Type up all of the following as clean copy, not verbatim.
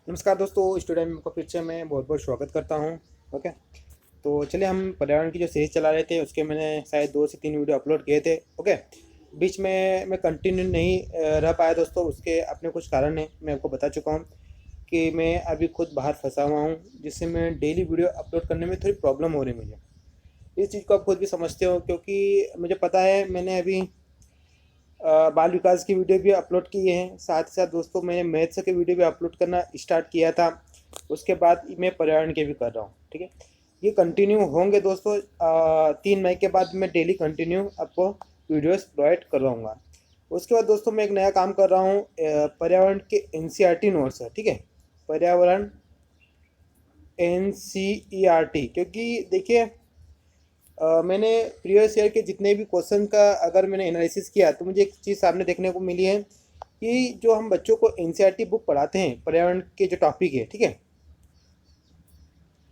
नमस्कार दोस्तों, स्टूडेंट को फिर से मैं बहुत बहुत स्वागत करता हूं। ओके, तो चलिए हम पर्यावरण की जो सीरीज चला रहे थे उसके मैंने शायद 2 से 3 वीडियो अपलोड किए थे। ओके, बीच में मैं कंटिन्यू नहीं रह पाया दोस्तों, उसके अपने कुछ कारण हैं। मैं आपको बता चुका हूं कि मैं अभी खुद बाहर फंसा हुआ हूं, जिससे मैं डेली वीडियो अपलोड करने में थोड़ी प्रॉब्लम हो रही है मुझे। इस चीज़ को आप खुद भी समझते हो, क्योंकि मुझे पता है मैंने अभी बाल विकास की वीडियो भी अपलोड किए हैं, साथ ही साथ दोस्तों मैंने मैथ्स के वीडियो भी अपलोड करना स्टार्ट किया था। उसके बाद मैं पर्यावरण के भी कर रहा हूँ। ठीक है, ये कंटिन्यू होंगे दोस्तों। 3 मई के बाद मैं डेली कंटिन्यू आपको वीडियोस प्रोवाइड करवाऊँगा। उसके बाद दोस्तों मैं एक नया काम कर रहा हूँ, पर्यावरण के एनसीईआरटी नोट्स है। ठीक है, पर्यावरण एनसीईआरटी, क्योंकि देखिए मैंने प्रीवियस ईयर के जितने भी क्वेश्चन का अगर मैंने एनालिसिस किया तो मुझे एक चीज़ सामने देखने को मिली है कि जो हम बच्चों को एनसीईआरटी बुक पढ़ाते हैं पर्यावरण के जो टॉपिक है, ठीक है,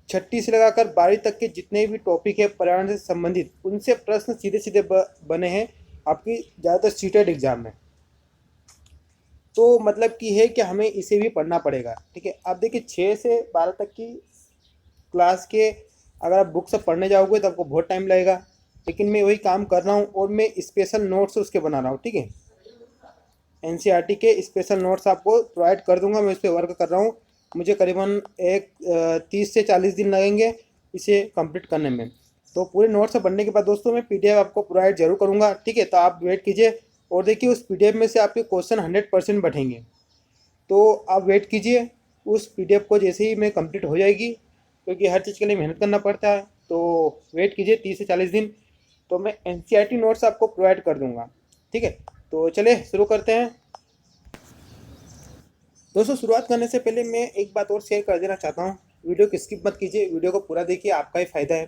6ठी से लगाकर 12वीं तक के जितने भी टॉपिक है पर्यावरण से संबंधित, उनसे प्रश्न सीधे सीधे बने हैं आपकी ज़्यादातर सीटेड एग्जाम में। तो मतलब कि है कि हमें इसे भी पढ़ना पड़ेगा। ठीक है, आप देखिए 6 से 12 तक की क्लास के अगर आप बुक से पढ़ने जाओगे तो आपको बहुत टाइम लगेगा, लेकिन मैं वही काम कर रहा हूँ और मैं स्पेशल नोट्स उसके बना रहा हूँ। ठीक है, एनसीईआरटी के स्पेशल नोट्स आपको प्रोवाइड कर दूंगा। मैं इस पर वर्क कर रहा हूँ। मुझे करीबन 30 से 40 दिन लगेंगे इसे कंप्लीट करने में। तो पूरे नोट्स बनने के बाद दोस्तों मैं पीडीएफ आपको प्रोवाइड जरूर करूँगा। ठीक है, तो आप वेट कीजिए और देखिए उस पीडीएफ में से आपके क्वेश्चन 100% बैठेंगे। तो आप वेट कीजिए, उस पीडीएफ को जैसे ही मैं कंप्लीट हो जाएगी, क्योंकि हर चीज़ के लिए मेहनत करना पड़ता है, तो वेट कीजिए 30 से 40 दिन, तो मैं एनसीईआरटी नोट्स आपको प्रोवाइड कर दूंगा। ठीक है, तो चलिए शुरू करते हैं दोस्तों। शुरुआत करने से पहले मैं एक बात और शेयर कर देना चाहता हूँ। वीडियो को स्किप मत कीजिए, वीडियो को पूरा देखिए, आपका ही फायदा है।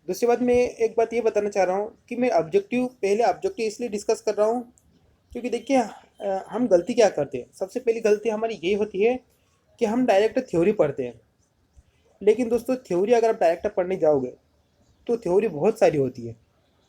दूसरी बात, मैं एक बात ये बताना चाह रहा हूँ कि मैं पहले ऑब्जेक्टिव इसलिए डिस्कस कर रहा हूँ क्योंकि देखिए हम गलती क्या करते हैं। सबसे पहली गलती हमारी यही होती है कि हम डायरेक्ट थ्योरी पढ़ते हैं। लेकिन दोस्तों थ्योरी अगर आप डायरेक्ट पढ़ने जाओगे तो थ्योरी बहुत सारी होती है।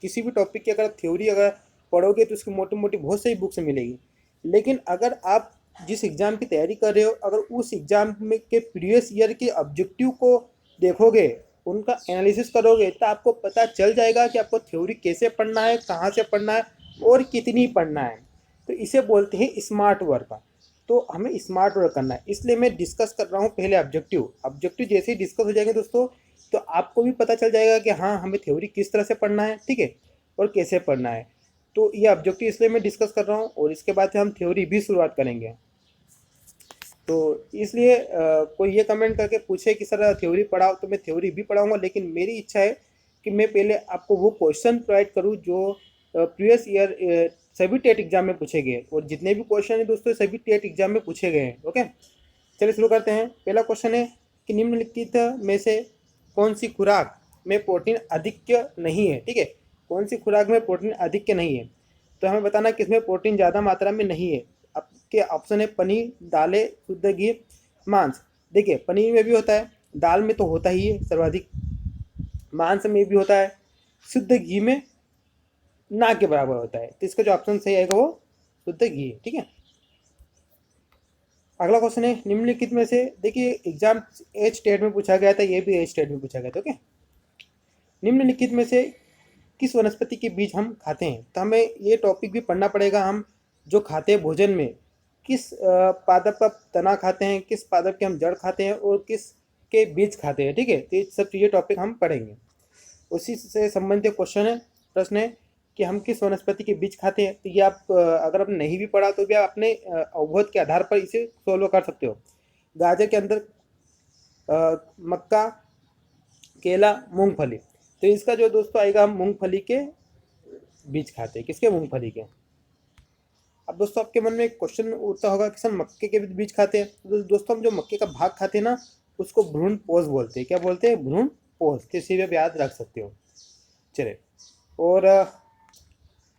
किसी भी टॉपिक की अगर थ्योरी अगर पढ़ोगे तो उसकी मोटी मोटी बहुत सारी बुक्स मिलेगी। लेकिन अगर आप जिस एग्ज़ाम की तैयारी कर रहे हो, अगर उस एग्ज़ाम में के प्रीवियस ईयर के ऑब्जेक्टिव को देखोगे, उनका एनालिसिस करोगे, तो आपको पता चल जाएगा कि आपको थ्योरी कैसे पढ़ना है, कहाँ से पढ़ना है और कितनी पढ़ना है। तो इसे बोलते हैं स्मार्ट वर्क। तो हमें स्मार्ट वर्क करना है, इसलिए मैं डिस्कस कर रहा हूँ पहले ऑब्जेक्टिव। ऑब्जेक्टिव जैसे ही डिस्कस हो जाएंगे दोस्तों, तो आपको भी पता चल जाएगा कि हाँ हमें थ्योरी किस तरह से पढ़ना है, ठीक है, और कैसे पढ़ना है। तो ये ऑब्जेक्टिव इसलिए मैं डिस्कस कर रहा हूँ और इसके बाद से हम थ्योरी भी शुरुआत करेंगे। तो इसलिए कोई ये कमेंट करके पूछे कि सर थ्योरी पढ़ाओ, तो मैं थ्योरी भी पढ़ाऊँगा, लेकिन मेरी इच्छा है कि मैं पहले आपको वो क्वेश्चन प्रोवाइड करूँ जो प्रीवियस ईयर सभी टेट एग्जाम में पूछे गए, और जितने भी क्वेश्चन हैं दोस्तों सभी टेट एग्जाम में पूछे गए हैं। ओके, चलिए शुरू करते हैं। पहला क्वेश्चन है कि निम्नलिखित में से कौन सी खुराक में प्रोटीन अधिक्य नहीं है। ठीक है, कौन सी खुराक में प्रोटीन अधिक्य नहीं है, तो हमें बताना किसमें प्रोटीन ज़्यादा मात्रा में नहीं है। आपके ऑप्शन है पनीर, दालें, शुद्ध घी, मांस। देखिए पनीर में भी होता है, दाल में तो होता ही है सर्वाधिक, मांस में भी होता है, शुद्ध घी में ना के बराबर होता है। तो इसका जो ऑप्शन सही आएगा वो शुद्ध घी है। ठीक है, अगला क्वेश्चन है निम्नलिखित में से, देखिए एग्जाम एच स्टेट में पूछा गया था, ये भी एच स्टेट में पूछा गया था। ओके, निम्नलिखित में से किस वनस्पति के बीज हम खाते हैं, तो हमें ये टॉपिक भी पढ़ना पड़ेगा। हम जो खाते हैं भोजन में, किस पादप का तना खाते हैं, किस पादप के हम जड़ खाते हैं और किस के बीज खाते हैं। ठीक है, तो ये सब चीज़ें टॉपिक हम पढ़ेंगे। उसी से संबंधित क्वेश्चन है, प्रश्न है कि हम किस वनस्पति के बीज खाते हैं। तो ये आप अगर आपने नहीं भी पढ़ा तो भी आप अपने अवबोध के आधार पर इसे सोल्व कर सकते हो। गाजर के अंदर मक्का, केला, मूंगफली। तो इसका जो दोस्तों आएगा, हम मूंगफली के बीज खाते हैं, किसके, मूंगफली के। अब दोस्तों आपके मन में एक क्वेश्चन उठता होगा कि सर मक्के के भी बीज खाते हैं। तो दोस्तों हम जो मक्के का भाग खाते हैं ना, उसको भ्रूण पोष बोलते हैं। क्या बोलते हैं, भ्रूण पोष। तो इसे भी आप याद रख सकते हो। चलिए, और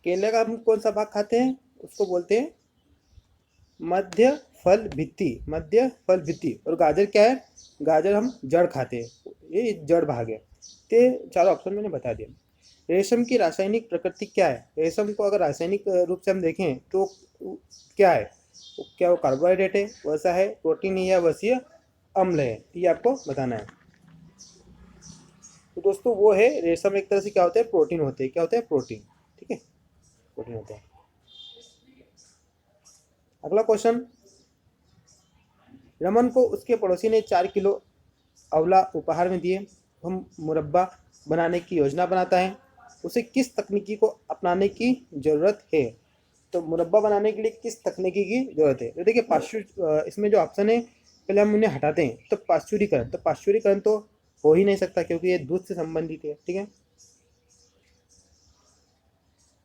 केले का हम कौन सा भाग खाते हैं, उसको बोलते हैं मध्य फल भित्ति, मध्य फल भित्ति। और गाजर क्या है, गाजर हम जड़ खाते हैं, ये जड़ भाग है। तो चारों ऑप्शन मैंने बता दिया। रेशम की रासायनिक प्रकृति क्या है, रेशम को अगर रासायनिक रूप से हम देखें तो क्या है, क्या वो कार्बोहाइड्रेट है, वसा है, प्रोटीन है, या वसीय अम्ल है, ये आपको बताना है। तो दोस्तों वो है रेशम, एक तरह से क्या होते हैं, प्रोटीन होते हैं। क्या होते हैं? प्रोटीन। ठीक है, प्रोटीन होते हैं। अगला क्वेश्चन, रमन को उसके पड़ोसी ने 4 किलो आंवला उपहार में दिए। हम मुरब्बा बनाने की योजना बनाता है, उसे किस तकनीकी को अपनाने की जरूरत है? तो मुरब्बा बनाने के लिए किस तकनीकी की जरूरत है? तो देखिए इसमें जो ऑप्शन है, पहले हम उन्हें हटाते हैं। तो पाश्चुरीकरण, तो पाश्चुरीकरण तो हो ही नहीं सकता क्योंकि ये दूध से संबंधित है। ठीक है,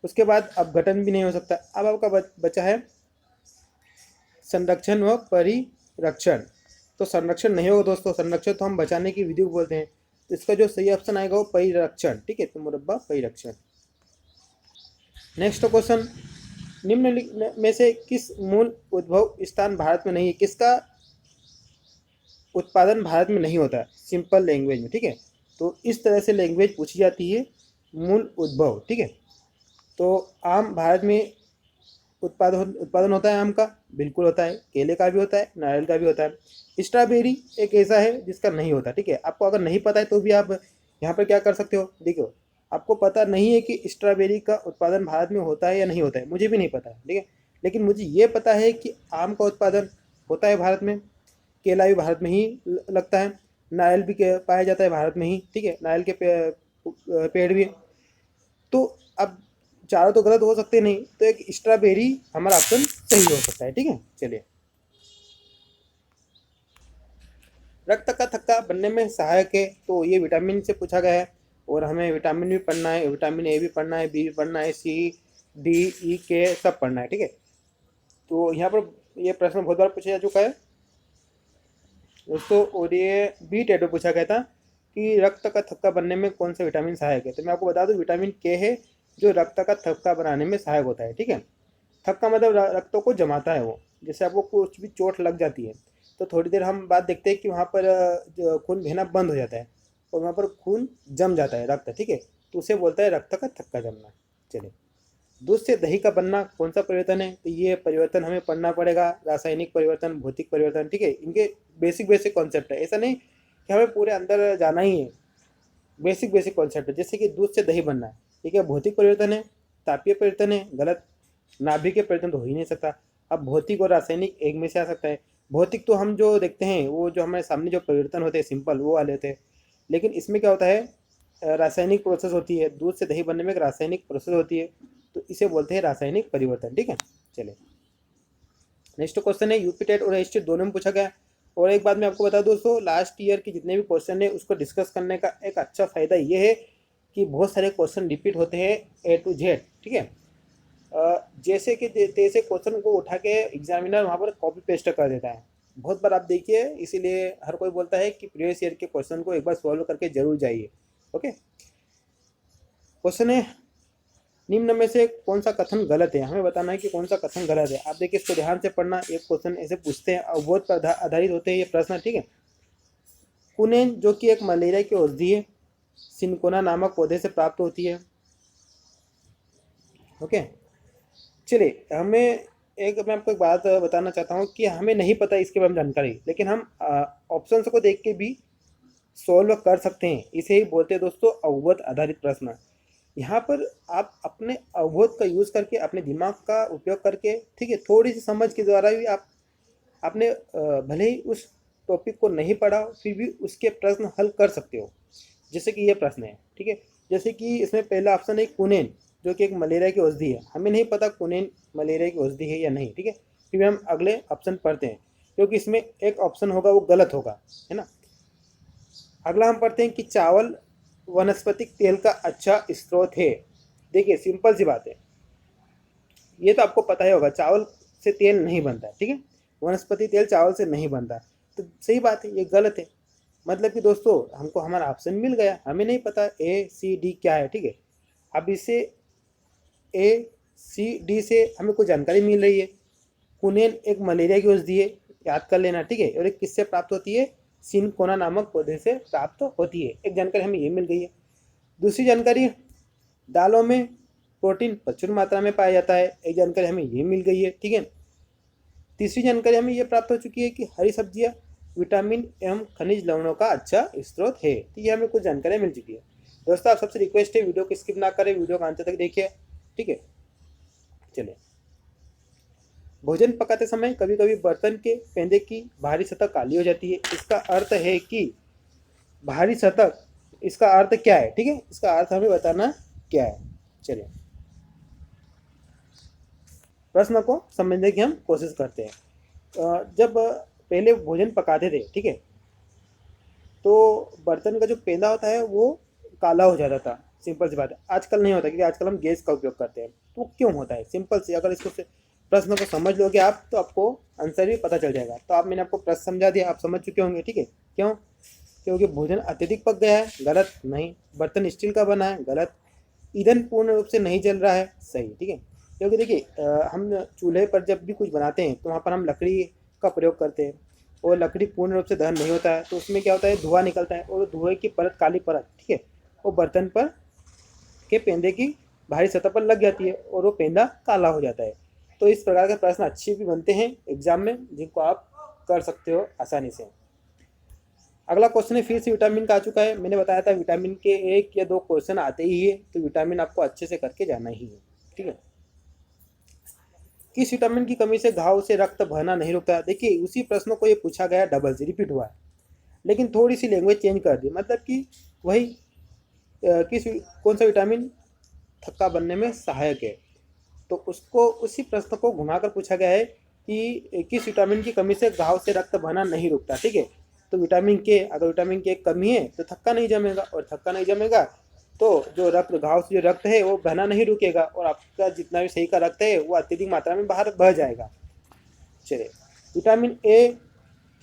उसके बाद अपघटन भी नहीं हो सकता। अब आपका बचा है संरक्षण व परिरक्षण। तो संरक्षण नहीं होगा दोस्तों, संरक्षण तो हम बचाने की विधि को बोलते हैं। तो इसका जो सही ऑप्शन आएगा वो परिरक्षण। ठीक है, तो मुरब्बा परिरक्षण। नेक्स्ट क्वेश्चन, निम्नलिखित में से किस मूल उद्भव स्थान भारत में नहीं है? किसका उत्पादन भारत में नहीं होता है? सिंपल लैंग्वेज में। ठीक है, तो इस तरह से लैंग्वेज पूछी जाती है, मूल उद्भव। ठीक है, तो आम भारत में उत्पादन उत्पादन होता है आम का, बिल्कुल होता है। केले का भी होता है, नारियल का भी होता है। स्ट्रॉबेरी एक ऐसा है जिसका नहीं होता। ठीक है, आपको अगर नहीं पता है तो भी आप यहाँ पर क्या कर सकते हो, देखो आपको पता नहीं है कि स्ट्रॉबेरी का उत्पादन भारत में होता है या नहीं होता है, मुझे भी नहीं पता है। ठीक है, लेकिन मुझे ये पता है कि आम का उत्पादन होता है भारत में, केला भी भारत में ही लगता है, नारियल भी पाया जाता है भारत में ही। ठीक है, नारियल के पेड़ भी। तो अब चारों तो गलत हो सकते नहीं, तो एक स्ट्रॉबेरी हमारा ऑप्शन सही हो सकता है। ठीक है, चलिए, रक्त का थक्का बनने में सहायक है, तो ये विटामिन से पूछा गया है। और हमें विटामिन भी पढ़ना है, विटामिन ए भी पढ़ना है, बी भी पढ़ना है, सी डी ई के सब पढ़ना है। ठीक है, तो यहाँ पर ये प्रश्न बहुत बार पूछा जा चुका है दोस्तों, और ये बी टेट में पूछा गया था कि रक्त का थक्का बनने में कौन सा विटामिन सहायक है। तो मैं आपको बता दूं, विटामिन के है जो रक्त का थक्का बनाने में सहायक होता है। ठीक है, थक्का मतलब रक्तों को जमाता है वो। जैसे आपको कुछ भी चोट लग जाती है तो थोड़ी देर हम बात देखते हैं कि वहाँ पर जो खून बहना बंद हो जाता है और वहाँ पर खून जम जाता है, रक्त। ठीक है, तो उसे बोलता है रक्त का थक्का जमना। चलिए, दूध से दही का बनना कौन सा परिवर्तन है? तो ये परिवर्तन हमें पढ़ना पड़ेगा, रासायनिक परिवर्तन, भौतिक परिवर्तन। ठीक है, इनके बेसिक बेसिक कॉन्सेप्ट है, ऐसा नहीं कि हमें पूरे अंदर जाना ही है। बेसिक बेसिक कॉन्सेप्ट है, जैसे कि दूध से दही बनना है, ठीक है, भौतिक परिवर्तन है, तापीय परिवर्तन है, गलत। नाभिक के परिवर्तन तो हो ही नहीं सकता। अब भौतिक और रासायनिक एक में से आ सकता है। भौतिक तो हम जो देखते हैं वो जो हमारे सामने जो परिवर्तन होते हैं सिंपल वो वाले होते हैं, लेकिन इसमें क्या होता है, रासायनिक प्रोसेस होती है। दूध से दही बनने में एक रासायनिक प्रोसेस होती है, तो इसे बोलते हैं रासायनिक परिवर्तन। ठीक है, चलिए, नेक्स्ट क्वेश्चन है यूपी टेट और एसटी दोनों में पूछा गया। और एक बात मैं आपको बता दूं दोस्तों, लास्ट ईयर के जितने भी क्वेश्चन है उसको डिस्कस करने का एक अच्छा फायदा ये है कि बहुत सारे क्वेश्चन रिपीट होते हैं ए टू जेड। ठीक है, जैसे कि तैसे क्वेश्चन को उठा के एग्जामिनर वहाँ पर कॉपी पेस्ट कर देता है बहुत बार, आप देखिए। इसीलिए हर कोई बोलता है कि प्रीवियस ईयर के क्वेश्चन को एक बार सॉल्व करके जरूर जाइए। ओके, क्वेश्चन है, निम्न में से कौन सा कथन गलत है? हमें बताना है कि कौन सा कथन गलत है। आप देखिए, इसको ध्यान से पढ़ना। एक क्वेश्चन ऐसे पूछते हैं, अवबोध पर आधारित होते हैं ये प्रश्न। ठीक है, कुनेन जो कि एक मलेरिया की औषधि है, सिनकोना नामक पौधे से प्राप्त होती है। ओके, चलिए, मैं आपको एक बात बताना चाहता हूँ कि हमें नहीं पता इसके बारे में जानकारी, लेकिन हम ऑप्शंस को देख के भी सॉल्व कर सकते हैं। इसे ही बोलते हैं दोस्तों अवबोध आधारित प्रश्न। यहाँ पर आप अपने अवबोध का यूज़ करके, अपने दिमाग का उपयोग करके, ठीक है, थोड़ी सी समझ के द्वारा भी आपने भले ही उस टॉपिक को नहीं पढ़ा फिर भी उसके प्रश्न हल कर सकते हो। जैसे कि ये प्रश्न है, ठीक है, जैसे कि इसमें पहला ऑप्शन है कुनेन जो कि एक मलेरिया की औषधि है। हमें नहीं पता कुनेन मलेरिया की औषधि है या नहीं। ठीक है, फिर हम अगले ऑप्शन पढ़ते हैं, क्योंकि इसमें एक ऑप्शन होगा वो गलत होगा, है ना। अगला हम पढ़ते हैं कि चावल वनस्पतिक तेल का अच्छा स्रोत है। देखिए, सिंपल सी बात है, ये तो आपको पता ही होगा, चावल से तेल नहीं बनता है। ठीक है, वनस्पति तेल चावल से नहीं बनता, तो सही बात है, ये गलत है। मतलब कि दोस्तों हमको हमारा ऑप्शन मिल गया, हमें नहीं पता ए सी डी क्या है। ठीक है, अब इससे ए सी डी से हमें कुछ जानकारी मिल रही है। कुनेन एक मलेरिया की औषधि है, याद कर लेना। ठीक है, और एक किससे प्राप्त होती है? सिनकोना नामक पौधे से प्राप्त होती है। एक जानकारी हमें ये मिल गई है। दूसरी जानकारी, दालों में प्रोटीन प्रचुर मात्रा में पाया जाता है। एक जानकारी हमें ये मिल गई है। ठीक है, तीसरी जानकारी हमें ये प्राप्त हो चुकी है कि हरी सब्जियां विटामिन एवं खनिज लवणों का अच्छा स्रोत है। तो ये हमें कुछ जानकारी मिल चुकी है। दोस्तों आप सबसे रिक्वेस्ट है वीडियो को स्किप ना करें, वीडियो का अंत तक देखिए, ठीक है। चलिए, भोजन पकाते समय कभी कभी बर्तन के पेंदे की बाहरी सतह काली हो जाती है। इसका अर्थ है कि बाहरी सतह, इसका अर्थ क्या है, ठीक है, इसका अर्थ हमें बताना क्या है। चलिए, प्रश्न को समझने की हम कोशिश करते हैं। जब पहले भोजन पकाते थे, ठीक है, तो बर्तन का जो पेंदा होता है वो काला हो जाता था। सिंपल सी बात है। आजकल नहीं होता, क्योंकि आजकल हम गैस का उपयोग करते हैं। तो क्यों होता है? सिंपल सी, अगर इसको प्रश्न को समझ लोगे आप तो आपको आंसर भी पता चल जाएगा। तो आप, मैंने आपको प्रश्न समझा दिया, आप समझ चुके होंगे, ठीक है। क्यों? क्योंकि भोजन अत्यधिक पक गया है, गलत। नहीं। बर्तन स्टील का बना है, गलत। ईंधन पूर्ण रूप से नहीं जल रहा है, सही, ठीक है। क्योंकि देखिए, हम चूल्हे पर जब भी कुछ बनाते हैं तो वहाँ पर हम लकड़ी का प्रयोग करते हैं, और लकड़ी पूर्ण रूप से दहन नहीं होता है, तो उसमें क्या होता है, धुआं निकलता है, और धुएं की परत, काली परत, ठीक है, वो बर्तन पर के पेंदे की बाहरी सतह पर लग जाती है, और वो पेंदा काला हो जाता है। तो इस प्रकार के प्रश्न अच्छे भी बनते हैं एग्जाम में, जिनको आप कर सकते हो आसानी से। अगला क्वेश्चन है, फिर से विटामिन का आ चुका है। मैंने बताया था विटामिन के 1 या 2 क्वेश्चन आते ही है, तो विटामिन आपको अच्छे से करके जाना ही है, ठीक है। किस विटामिन की कमी से घाव से रक्त बहना नहीं रुकता? देखिए, उसी प्रश्न को ये पूछा गया, डबल से रिपीट हुआ है, लेकिन थोड़ी सी लैंग्वेज चेंज कर दी। मतलब कि वही कौन सा विटामिन थक्का बनने में सहायक है, तो उसको, उसी प्रश्न को घुमाकर पूछा गया है कि किस विटामिन की कमी से घाव से रक्त बहना नहीं रुकता, ठीक है। तो विटामिन के, अगर विटामिन के कमी है तो थक्का नहीं जमेगा, और थक्का नहीं जमेगा तो जो रक्त, घाव से जो रक्त है वो बहना नहीं रुकेगा, और आपका जितना भी सही का रक्त है वो अत्यधिक मात्रा में बाहर बह जाएगा। चलिए, विटामिन ए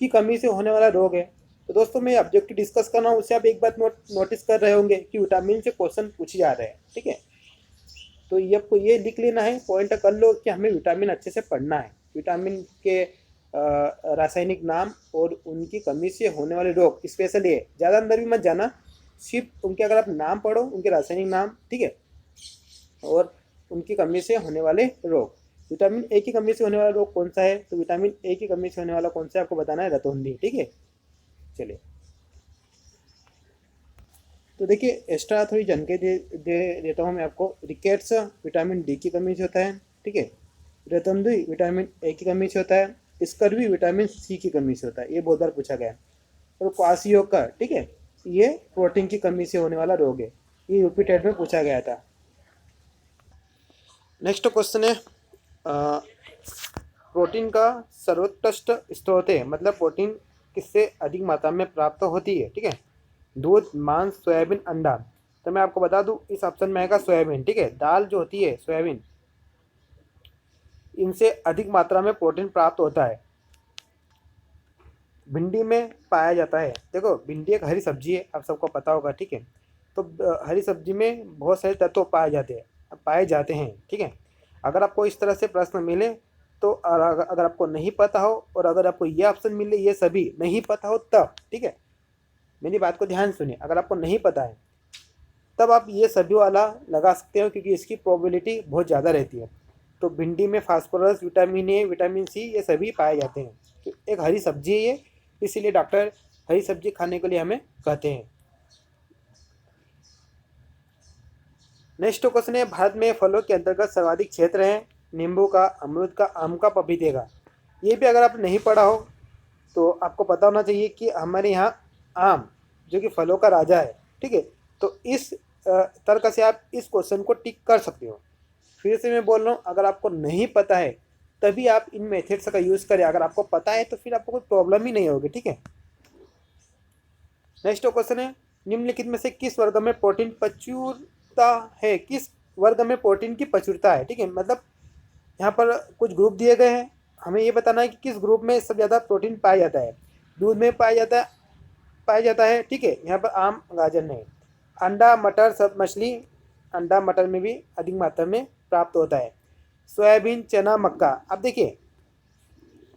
की कमी से होने वाला रोग है। तो दोस्तों, मैं ऑब्जेक्टिव डिस्कस कर रहा हूँ, उससे आप एक बात नोटिस कर रहे होंगे कि विटामिन से क्वेश्चन पूछे जा रहे हैं, ठीक है। तो ये आपको ये लिख लेना है, पॉइंट कर लो कि हमें विटामिन अच्छे से पढ़ना है। विटामिन के रासायनिक नाम और उनकी कमी से होने वाले रोग, स्पेशल ये, ज़्यादा अंदर भी मत जाना, सिर्फ उनके अगर आप नाम पढ़ो, उनके रासायनिक नाम, ठीक है, और उनकी कमी से होने वाले रोग। विटामिन ए की कमी से होने वाला रोग कौन सा है? तो विटामिन ए की कमी से होने वाला कौन सा है आपको बताना है, रतौंधी, ठीक है। चलिए, तो देखिए, एक्स्ट्रा थोड़ी जानकारी देता हूँ मैं आपको। रिकेट्स विटामिन डी की कमी से होता है, ठीक है। रतौंधी विटामिन ए की कमी से होता है। स्कर्वी विटामिन सी की कमी से होता है, ये बहुत बार पूछा गया है। और क्वासियोकर, ठीक है, ये प्रोटीन की कमी से होने वाला रोग है, ये यूपी टेट में पूछा गया था। नेक्स्ट क्वेश्चन है, प्रोटीन का सर्वोत्कृष्ट स्रोत है, मतलब प्रोटीन किससे अधिक मात्रा में प्राप्त होती है, ठीक है। दूध, मांस, सोयाबीन, अंडा। तो मैं आपको बता दूं, इस ऑप्शन में आएगा सोयाबीन, ठीक है। दाल जो होती है सोयाबीन, इनसे अधिक मात्रा में प्रोटीन प्राप्त होता है। भिंडी में पाया जाता है। देखो, भिंडी एक हरी सब्जी है, आप सबको पता होगा, ठीक है। तो हरी सब्जी में बहुत सारे तत्व पाए जाते हैं, ठीक है। अगर आपको इस तरह से प्रश्न मिले, तो अगर आपको नहीं पता हो, और अगर आपको ये ऑप्शन मिले, ये सभी नहीं पता हो तब, ठीक है, मेरी बात को ध्यान सुनिए, अगर आपको नहीं पता है तब आप ये सभी वाला लगा सकते हो, क्योंकि इसकी प्रोबेबिलिटी बहुत ज़्यादा रहती है। तो भिंडी में phosphorus, vitamin A, vitamin C, ये सभी पाए जाते हैं। तो एक हरी सब्जी है ये, इसीलिए डॉक्टर हरी सब्जी खाने के लिए हमें कहते हैं। नेक्स्ट क्वेश्चन है, भारत में फलों के अंतर्गत सर्वाधिक क्षेत्र हैं, नींबू का, अमरूद का, आम का, पपीते का। ये भी अगर आपने नहीं पढ़ा हो तो आपको पता होना चाहिए कि हमारे यहाँ आम जो कि फलों का राजा है, ठीक है। तो इस तर्क से आप इस क्वेश्चन को टिक कर सकते हो। फिर से मैं बोल रहा हूँ, अगर आपको नहीं पता है तभी आप इन मेथड्स का यूज़ करें, अगर आपको पता है तो फिर आपको कोई प्रॉब्लम ही नहीं होगी, ठीक है। नेक्स्ट क्वेश्चन है, निम्नलिखित में से किस वर्ग में प्रोटीन प्रचुरता है? किस वर्ग में प्रोटीन की प्रचुरता है, ठीक है। मतलब यहाँ पर कुछ ग्रुप दिए गए हैं, हमें ये बताना है कि किस ग्रुप में सबसे ज़्यादा प्रोटीन पाया जाता है। दूध में पाया जाता है, ठीक है, यहाँ पर आम, गाजर नहीं। अंडा, मटर, सब मछली, अंडा मटर में भी अधिक मात्रा में प्राप्त होता है। सोयाबीन, चना, मक्का। अब देखिए,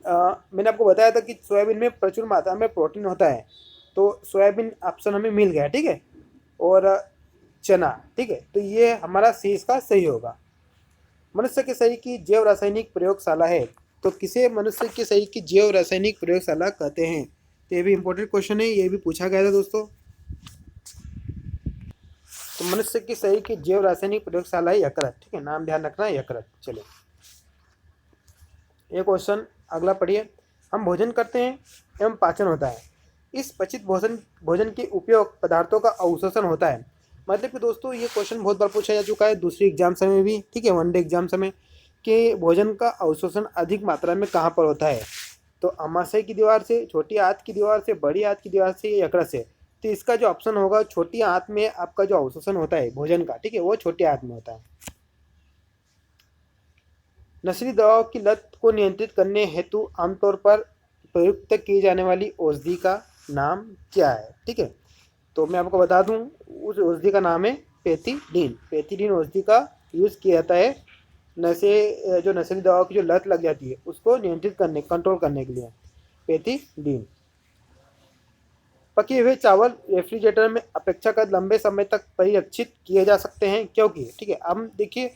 मैंने आपको बताया था कि सोयाबीन में प्रचुर मात्रा में प्रोटीन होता है, तो सोयाबीन ऑप्शन हमें मिल गया, ठीक है। और चना, ठीक है, तो ये हमारा सी इसका सही होगा। मनुष्य के शरीर की जैव रासायनिक प्रयोगशाला है, तो किसे मनुष्य के शरीर की जैव रासायनिक प्रयोगशाला कहते हैं? तो ये भी इंपॉर्टेंट क्वेश्चन है, ये भी पूछा गया था दोस्तों। तो मनुष्य की शरीर की जैव रासायनिक प्रयोगशाला है यकृत, ठीक है, नाम ध्यान रखना है यकृत। चलिए ये क्वेश्चन अगला पढ़िए। हम भोजन करते हैं एवं पाचन होता है। इस पचित भोजन भोजन के उपयोग पदार्थों का अवशोषण होता है। मतलब कि दोस्तों ये क्वेश्चन बहुत बार पूछा जा चुका है दूसरी एग्जाम समय भी, ठीक है, वनडे एग्जाम समय, कि भोजन का अवशोषण अधिक मात्रा में कहाँ पर होता है। तो अमाशय की दीवार से, छोटी आंत की दीवार से, बड़ी आंत की दीवार से, या यकृत से। तो इसका जो ऑप्शन होगा, छोटी आंत में आपका जो अवशोषण होता है भोजन का, ठीक है, वो छोटी आंत में होता है। नशीली दवाओं की लत को नियंत्रित करने हेतु आमतौर पर प्रयुक्त की जाने वाली औषधि का नाम क्या है, ठीक है। तो मैं आपको बता दूं, उस औषधि का नाम है पेथिडीन। पेथिडीन औषधि का यूज़ किया जाता है जो नशीली दवाओं की जो लत लग जाती है उसको नियंत्रित करने, कंट्रोल करने के लिए, पेथिडीन। पके हुए चावल रेफ्रिजरेटर में अपेक्षाकृत लंबे समय तक परिरक्षित किए जा सकते हैं क्योंकि, ठीक है, हम देखिए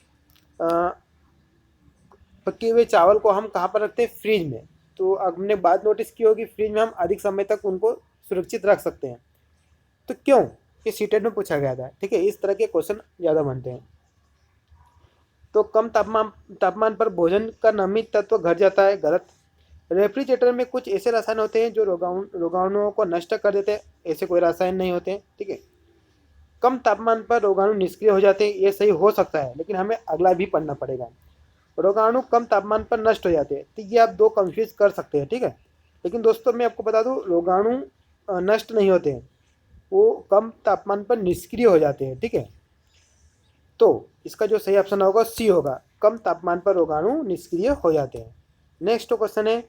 पके हुए चावल को हम कहाँ पर रखते हैं, फ्रिज में। तो हमने बात नोटिस की होगी, फ्रिज में हम अधिक समय तक उनको सुरक्षित रख सकते हैं। तो क्यों, ये सीटेट में पूछा गया था, ठीक है, इस तरह के क्वेश्चन ज़्यादा बनते हैं। तो कम तापमान पर भोजन का नमी तत्व घट जाता है, गलत। रेफ्रिजरेटर में कुछ ऐसे रसायन होते हैं जो रोगाणुओं को नष्ट कर देते हैं, ऐसे कोई रसायन नहीं होते हैं, ठीक है। कम तापमान पर रोगाणु निष्क्रिय हो जाते हैं, ये सही हो सकता है, लेकिन हमें अगला भी पढ़ना पड़ेगा। रोगाणु कम तापमान पर नष्ट हो जाते हैं, तो ये आप दो कंफ्यूज कर सकते हैं, ठीक है। लेकिन दोस्तों मैं आपको बता दूं, रोगाणु नष्ट नहीं होते हैं, वो कम तापमान पर निष्क्रिय हो जाते हैं, ठीक है। तो इसका जो सही ऑप्शन होगा सी होगा, कम तापमान पर रोगाणु निष्क्रिय हो जाते हैं। नेक्स्ट क्वेश्चन है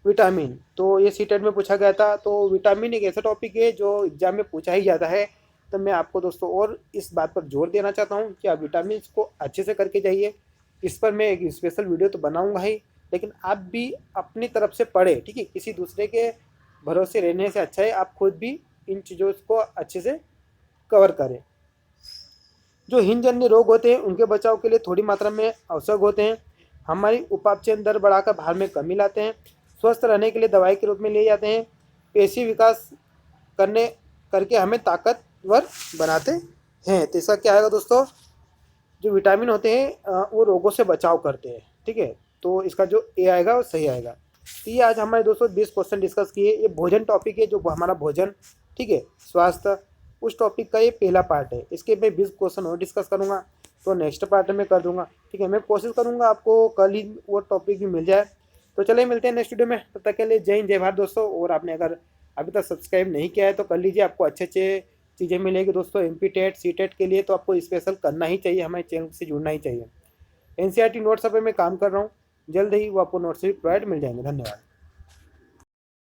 विटामिन। तो ये सीटेट में पूछा गया था। तो विटामिन एक ऐसा टॉपिक है जो एग्जाम में पूछा ही जाता है। तो मैं आपको दोस्तों और इस बात पर जोर देना चाहता हूँ कि आप विटामिन को अच्छे से करके जाइए। इस पर मैं एक स्पेशल वीडियो तो बनाऊंगा ही, लेकिन आप भी अपनी तरफ से पढ़े, ठीक है, किसी दूसरे के भरोसे रहने से अच्छा है आप खुद भी इन चीज़ों को अच्छे से कवर करें। जो हिमजन्य रोग होते हैं उनके बचाव के लिए थोड़ी मात्रा में आवश्यक होते हैं। हमारी उपापचयन दर बढ़ाकर भार में कमी लाते हैं। स्वस्थ रहने के लिए दवाई के रूप में लिए जाते हैं। पेशी विकास करने करके हमें ताकतवर बनाते हैं। तो इसका क्या आएगा दोस्तों, जो विटामिन होते हैं वो रोगों से बचाव करते हैं, ठीक है। तो इसका जो ए आएगा वो सही आएगा। तो ये आज हमारे दोस्तों 20 क्वेश्चन डिस्कस किए। ये भोजन टॉपिक है, जो हमारा भोजन, ठीक है, स्वास्थ्य, उस टॉपिक का ये पहला पार्ट है। इसके मैं 20 क्वेश्चन और डिस्कस करूँगा, तो नेक्स्ट पार्ट में कर दूंगा, ठीक है। मैं कोशिश करूँगा आपको कल ही वो टॉपिक भी मिल जाए। तो चलिए मिलते हैं नेक्स्ट वीडियो में, तब तक के लिए जय हिंद जय भारत दोस्तों। और आपने अगर अभी तक सब्सक्राइब नहीं किया है तो कर लीजिए, आपको अच्छे अच्छे चीज़ें मिलेगी दोस्तों। MP टेट सी टेट के लिए तो आपको स्पेशल करना ही चाहिए, हमारे चैनल से जुड़ना ही चाहिए। NCERT नोट्स पर मैं काम कर रहा हूँ, जल्द ही वो आपको नोट्स भी प्रोवाइड मिल जाएंगे। धन्यवाद।